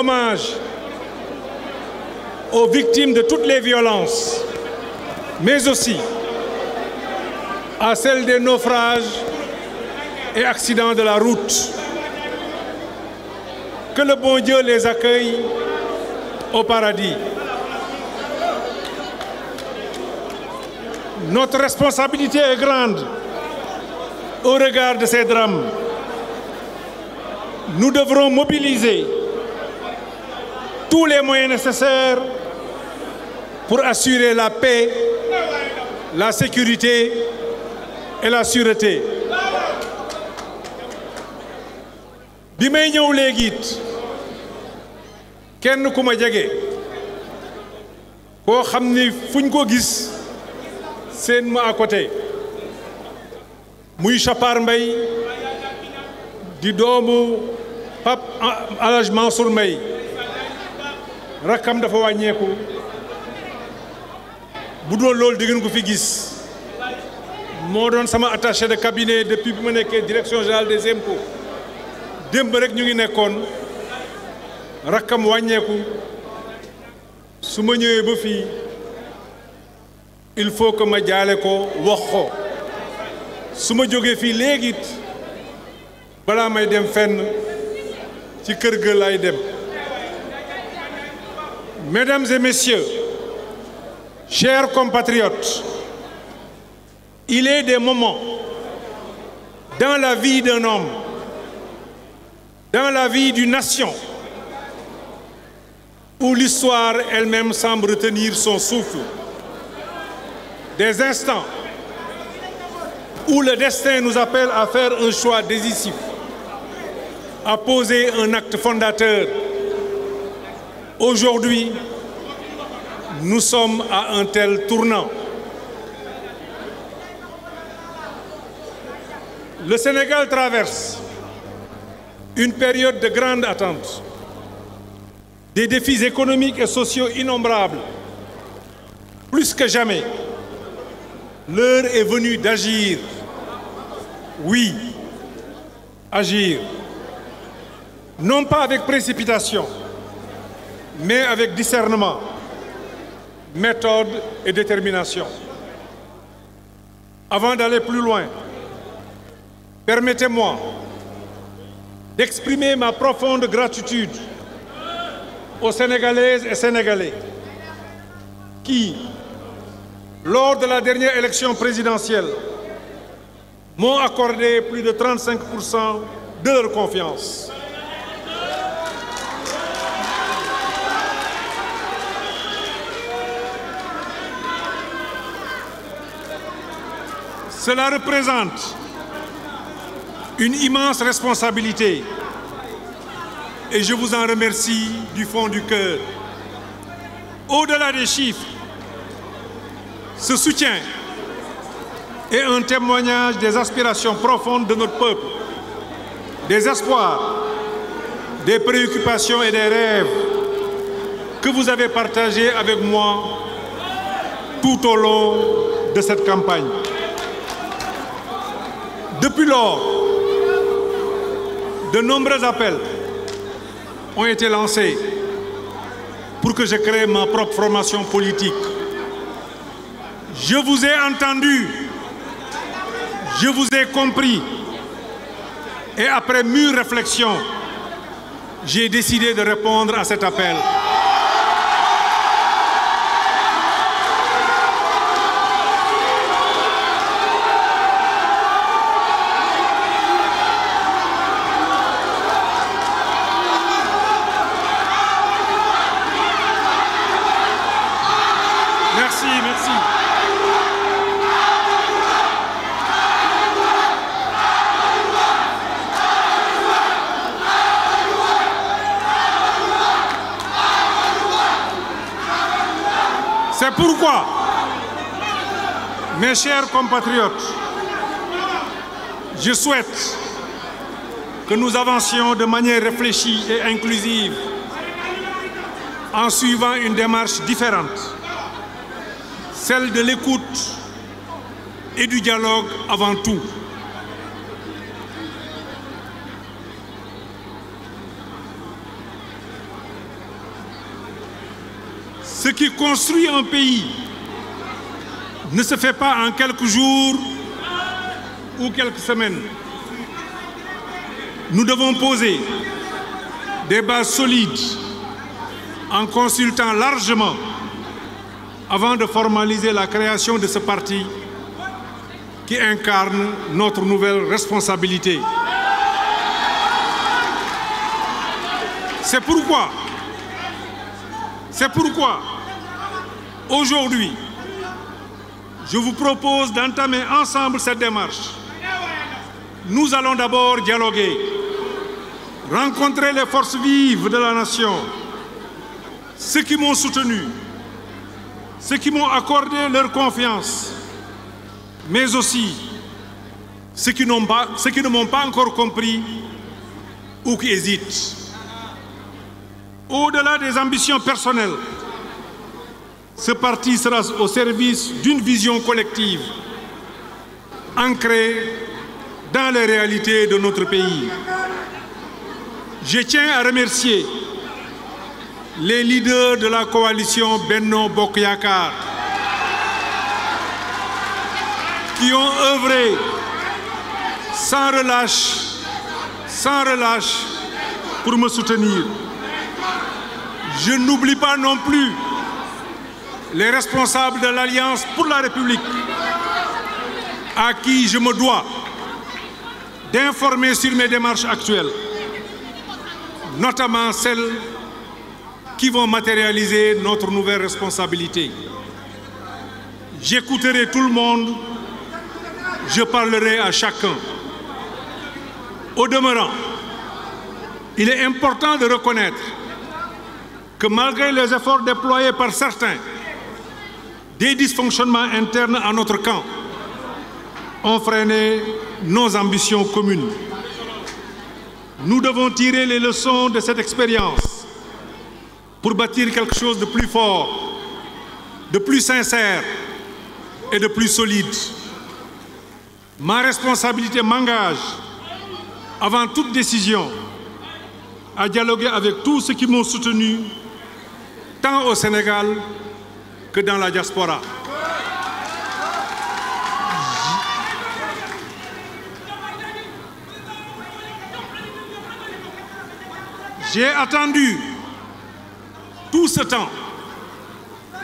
hommage aux victimes de toutes les violences, mais aussi à celles des naufrages et accidents de la route. Que le bon Dieu les accueille au paradis. Notre responsabilité est grande au regard de ces drames. Nous devrons mobiliser tous les moyens nécessaires pour assurer la paix, la sécurité et la sûreté. bi may ñëw léegi it kenn ku ma jege koo xam ni fuñ ko gis seen ma à côté muy Chapar Mbaye di doomu Pape Alhaj Mansour Mbaye rakkam dafa wàññeeku bu doon loolu di ngeen ko fi gis moo doon sama attaché de cabinet depuis bi ma nekkee direction générale des impôts démb rek ñu ngi nekkoon rakkam wàññeeku su ma ñëwee ba fii il faut que ma jaale ko wax ko su ma jógee fii léegi it balaa may dem fenn ci kër ga laay dem. Mesdames et messieurs, chers compatriotes, il est des moments dans la vie d'un homme, dans la vie d'une nation, où l'histoire elle-même semble retenir son souffle. Des instants où le destin nous appelle à faire un choix décisif, à poser un acte fondateur. Aujourd'hui, nous sommes à un tel tournant. Le Sénégal traverse une période de grande attente, des défis économiques et sociaux innombrables. Plus que jamais, l'heure est venue d'agir. Oui, agir. Non pas avec précipitation, mais avec discernement, méthode et détermination. Avant d'aller plus loin, permettez-moi d'exprimer ma profonde gratitude aux Sénégalaises et Sénégalais qui, lors de la dernière élection présidentielle, m'ont accordé plus de 35% de leur confiance. Cela représente une immense responsabilité et je vous en remercie du fond du cœur. Au-delà des chiffres, ce soutien est un témoignage des aspirations profondes de notre peuple, des espoirs, des préoccupations et des rêves que vous avez partagés avec moi tout au long de cette campagne. Depuis lors, de nombreux appels ont été lancés pour que je crée ma propre formation politique. Je vous ai entendu, je vous ai compris et après mûre réflexion, j'ai décidé de répondre à cet appel. Merci. C'est pourquoi, mes chers compatriotes, je souhaite que nous avancions de manière réfléchie et inclusive en suivant une démarche différente. Celle de l'écoute et du dialogue avant tout. Ce qui construit un pays ne se fait pas en quelques jours ou quelques semaines. Nous devons poser des bases solides en consultant largement avant de formaliser la création de ce parti qui incarne notre nouvelle responsabilité. C'est pourquoi, aujourd'hui, je vous propose d'entamer ensemble cette démarche. Nous allons d'abord dialoguer, rencontrer les forces vives de la nation, ceux qui m'ont soutenu, ceux qui m'ont accordé leur confiance, mais aussi ceux qui ne m'ont pas encore compris ou qui hésitent. Au-delà des ambitions personnelles, ce parti sera au service d'une vision collective, ancrée dans les réalités de notre pays. Je tiens à remercier les leaders de la coalition Benno Bokk Yakaar qui ont œuvré sans relâche pour me soutenir. Je n'oublie pas non plus les responsables de l'Alliance pour la République à qui je me dois d'informer sur mes démarches actuelles, notamment celles qui vont matérialiser notre nouvelle responsabilité. J'écouterai tout le monde, je parlerai à chacun. Au demeurant, il est important de reconnaître que malgré les efforts déployés par certains, des dysfonctionnements internes à notre camp ont freiné nos ambitions communes. Nous devons tirer les leçons de cette expérience pour bâtir quelque chose de plus fort, de plus sincère et de plus solide. Ma responsabilité m'engage, avant toute décision, à dialoguer avec tous ceux qui m'ont soutenu, tant au Sénégal que dans la diaspora. J'ai attendu tout ce temps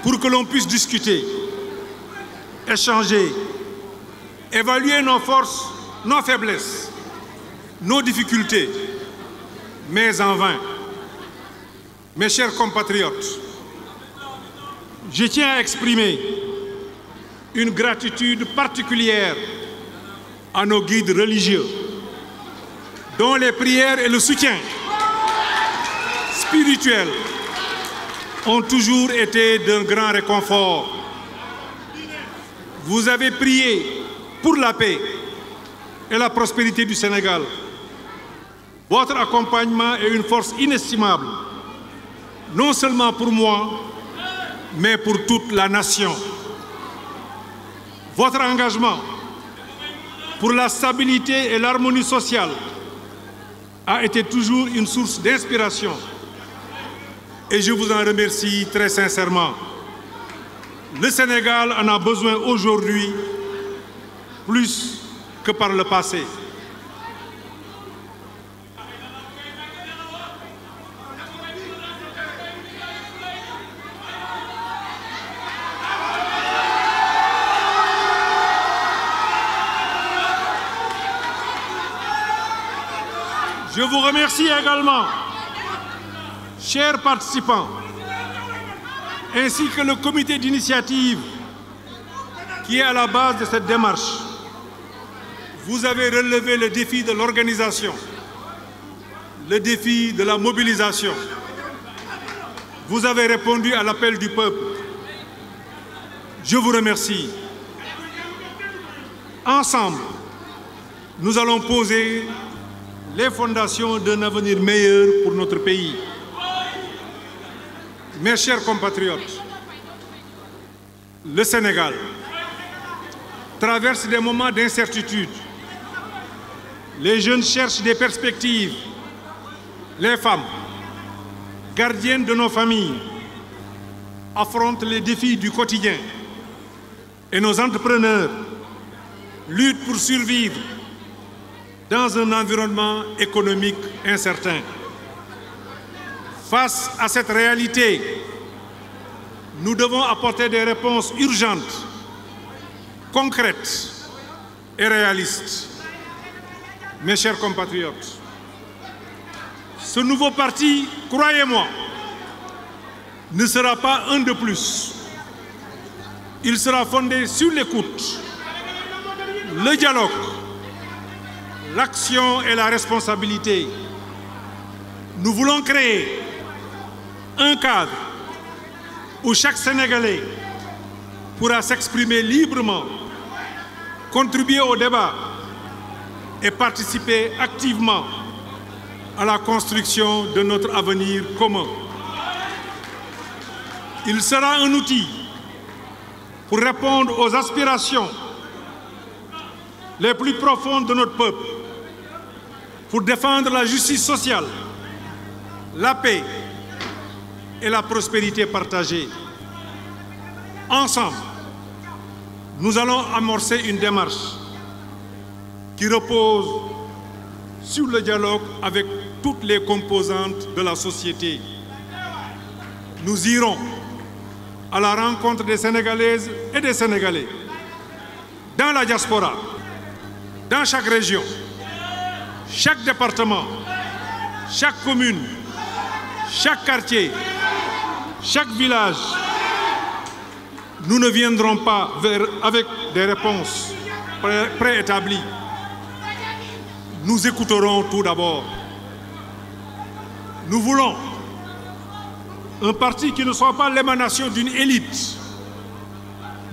pour que l'on puisse discuter, échanger, évaluer nos forces, nos faiblesses, nos difficultés, mais en vain. Mes chers compatriotes, je tiens à exprimer une gratitude particulière à nos guides religieux, dont les prières et le soutien spirituel ont toujours été d'un grand réconfort. Vous avez prié pour la paix et la prospérité du Sénégal. Votre accompagnement est une force inestimable, non seulement pour moi, mais pour toute la nation. Votre engagement pour la stabilité et l'harmonie sociale a été toujours une source d'inspiration. Et je vous en remercie très sincèrement. Le Sénégal en a besoin aujourd'hui plus que par le passé. Je vous remercie également, chers participants, ainsi que le comité d'initiative qui est à la base de cette démarche. Vous avez relevé le défi de l'organisation, le défi de la mobilisation. Vous avez répondu à l'appel du peuple. Je vous remercie. Ensemble, nous allons poser les fondations d'un avenir meilleur pour notre pays. Mes chers compatriotes, le Sénégal traverse des moments d'incertitude. Les jeunes cherchent des perspectives. Les femmes, gardiennes de nos familles, affrontent les défis du quotidien et nos entrepreneurs luttent pour survivre dans un environnement économique incertain. Face à cette réalité, nous devons apporter des réponses urgentes, concrètes et réalistes. Mes chers compatriotes, ce nouveau parti, croyez-moi, ne sera pas un de plus. Il sera fondé sur l'écoute, le dialogue, l'action et la responsabilité. Nous voulons créer un cadre où chaque Sénégalais pourra s'exprimer librement, contribuer au débat et participer activement à la construction de notre avenir commun. Il sera un outil pour répondre aux aspirations les plus profondes de notre peuple, pour défendre la justice sociale, la paix et la prospérité partagée. Ensemble, nous allons amorcer une démarche qui repose sur le dialogue avec toutes les composantes de la société. Nous irons à la rencontre des Sénégalaises et des Sénégalais, dans la diaspora, dans chaque région, chaque département, chaque commune, chaque quartier, chaque village. Nous ne viendrons pas avec des réponses préétablies. Nous écouterons tout d'abord. Nous voulons un parti qui ne soit pas l'émanation d'une élite,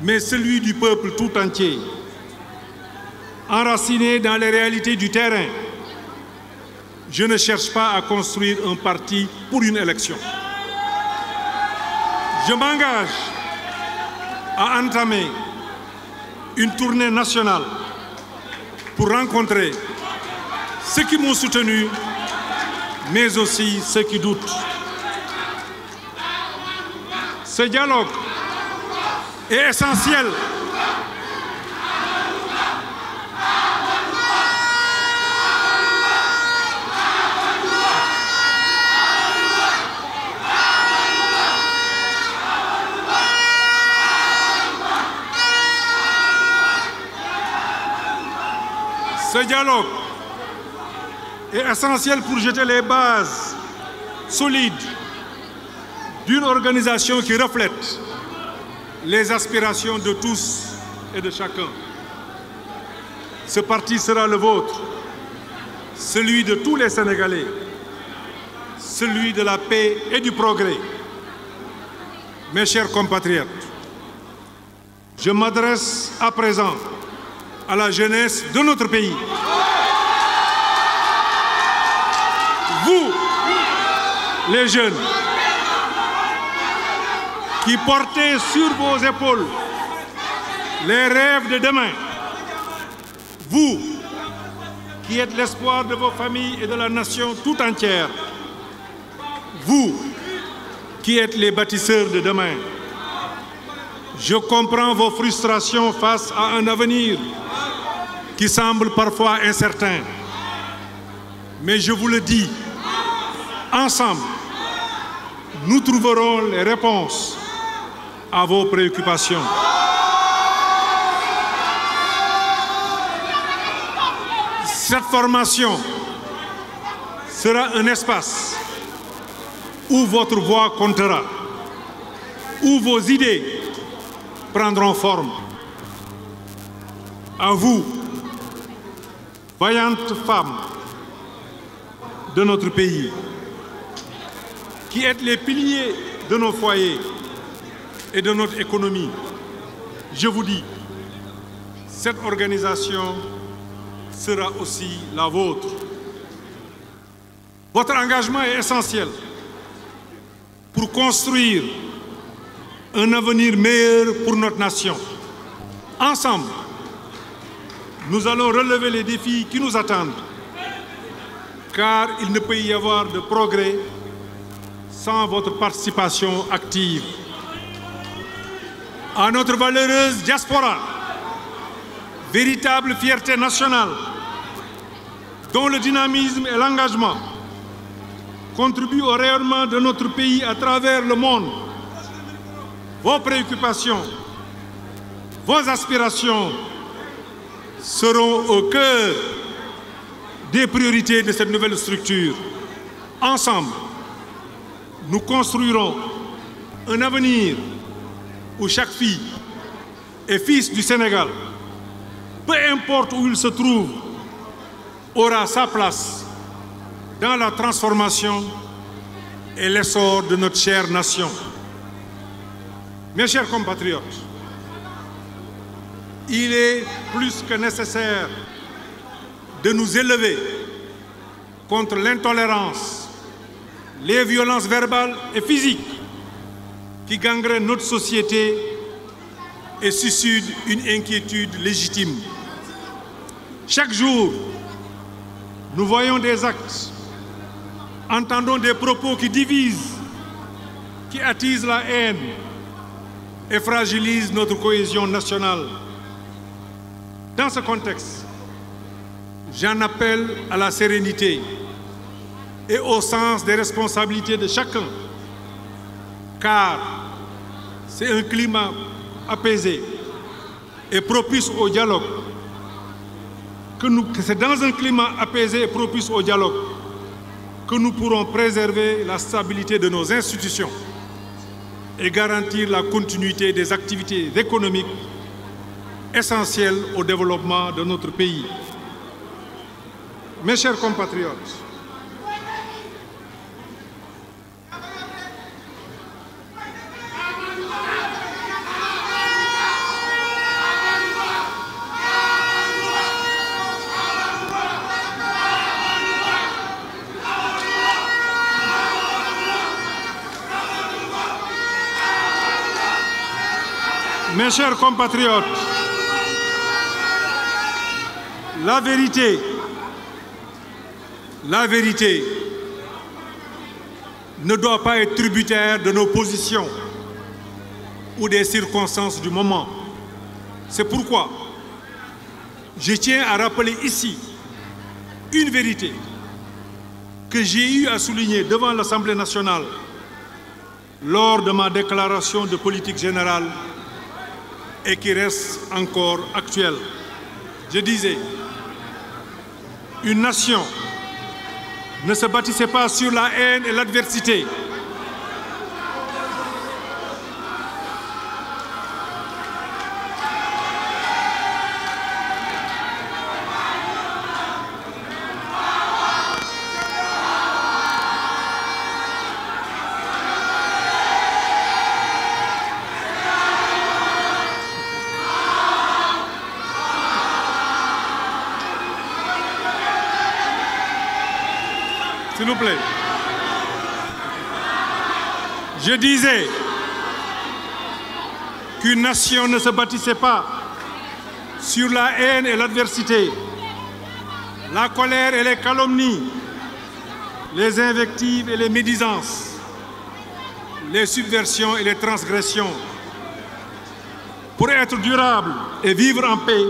mais celui du peuple tout entier, enraciné dans les réalités du terrain. Je ne cherche pas à construire un parti pour une élection. Je m'engage à entamer une tournée nationale pour rencontrer ceux qui m'ont soutenu, mais aussi ceux qui doutent. Ce dialogue est essentiel. Ce dialogue est essentiel pour jeter les bases solides d'une organisation qui reflète les aspirations de tous et de chacun. Ce parti sera le vôtre, celui de tous les Sénégalais, celui de la paix et du progrès. Mes chers compatriotes, je m'adresse à présent à la jeunesse de notre pays. Vous, les jeunes, qui portez sur vos épaules les rêves de demain, vous, qui êtes l'espoir de vos familles et de la nation tout entière, vous, qui êtes les bâtisseurs de demain, je comprends vos frustrations face à un avenir qui semble parfois incertain. Mais je vous le dis, ensemble, nous trouverons les réponses à vos préoccupations. Cette formation sera un espace où votre voix comptera, où vos idées prendront forme. À vous, vaillantes femmes de notre pays, qui êtes les piliers de nos foyers et de notre économie, je vous dis, cette organisation sera aussi la vôtre. Votre engagement est essentiel pour construire un avenir meilleur pour notre nation. Ensemble, nous allons relever les défis qui nous attendent, car il ne peut y avoir de progrès sans votre participation active. à notre valeureuse diaspora, véritable fierté nationale, dont le dynamisme et l'engagement contribuent au rayonnement de notre pays à travers le monde. Vos préoccupations, vos aspirations seront au cœur des priorités de cette nouvelle structure. Ensemble, nous construirons un avenir où chaque fille et fils du Sénégal, peu importe où il se trouve, aura sa place dans la transformation et l'essor de notre chère nation. Mes chers compatriotes, il est plus que nécessaire de nous élever contre l'intolérance, les violences verbales et physiques qui gangrènent notre société et suscitent une inquiétude légitime. Chaque jour, nous voyons des actes, entendons des propos qui divisent, qui attisent la haine et fragilisent notre cohésion nationale. Dans ce contexte, j'en appelle à la sérénité et au sens des responsabilités de chacun, car c'est un climat apaisé et propice au dialogue. C'est dans un climat apaisé et propice au dialogue que nous pourrons préserver la stabilité de nos institutions et garantir la continuité des activités économiques essentielles au développement de notre pays. Mes chers compatriotes, mes chers compatriotes, la vérité ne doit pas être tributaire de nos positions ou des circonstances du moment. C'est pourquoi je tiens à rappeler ici une vérité que j'ai eu à souligner devant l'Assemblée nationale lors de ma déclaration de politique générale et qui reste encore actuelle. Je disais, une nation ne se bâtissait pas sur la haine et l'adversité. S'il vous plaît. Je disais qu'une nation ne se bâtissait pas sur la haine et l'adversité, la colère et les calomnies, les invectives et les médisances, les subversions et les transgressions. Pour être durable et vivre en paix,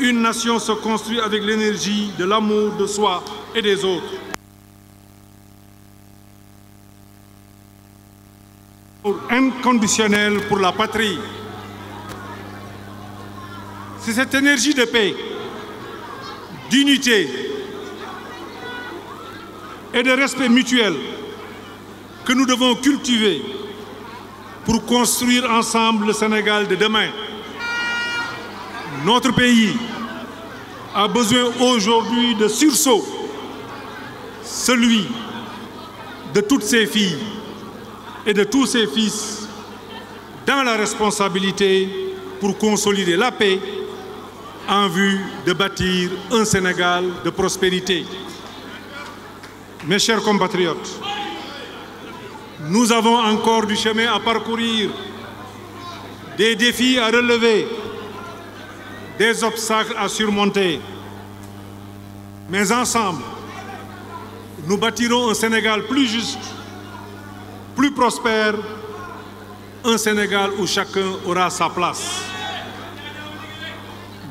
une nation se construit avec l'énergie de l'amour de soi et des autres. Inconditionnel pour la patrie. C'est cette énergie de paix, d'unité et de respect mutuel que nous devons cultiver pour construire ensemble le Sénégal de demain. Notre pays a besoin aujourd'hui de sursaut, celui de toutes ses filles et de tous ses fils dans la responsabilité pour consolider la paix en vue de bâtir un Sénégal de prospérité. Mes chers compatriotes, nous avons encore du chemin à parcourir, des défis à relever, des obstacles à surmonter. Mais ensemble, nous bâtirons un Sénégal plus juste, plus prospère un Sénégal où chacun aura sa place.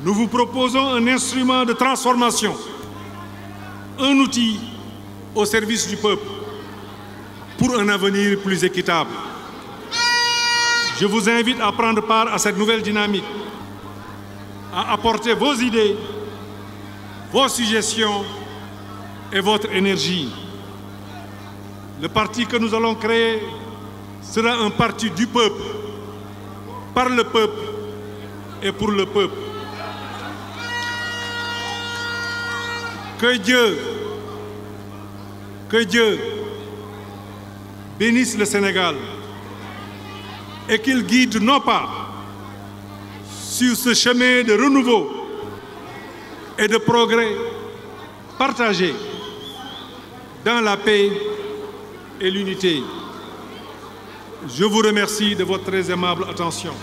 Nous vous proposons un instrument de transformation, un outil au service du peuple pour un avenir plus équitable. Je vous invite à prendre part à cette nouvelle dynamique, à apporter vos idées, vos suggestions et votre énergie. Le parti que nous allons créer sera un parti du peuple, par le peuple et pour le peuple. Que Dieu bénisse le Sénégal et qu'il guide nos pas sur ce chemin de renouveau et de progrès partagé dans la paix et l'unité. Je vous remercie de votre très aimable attention.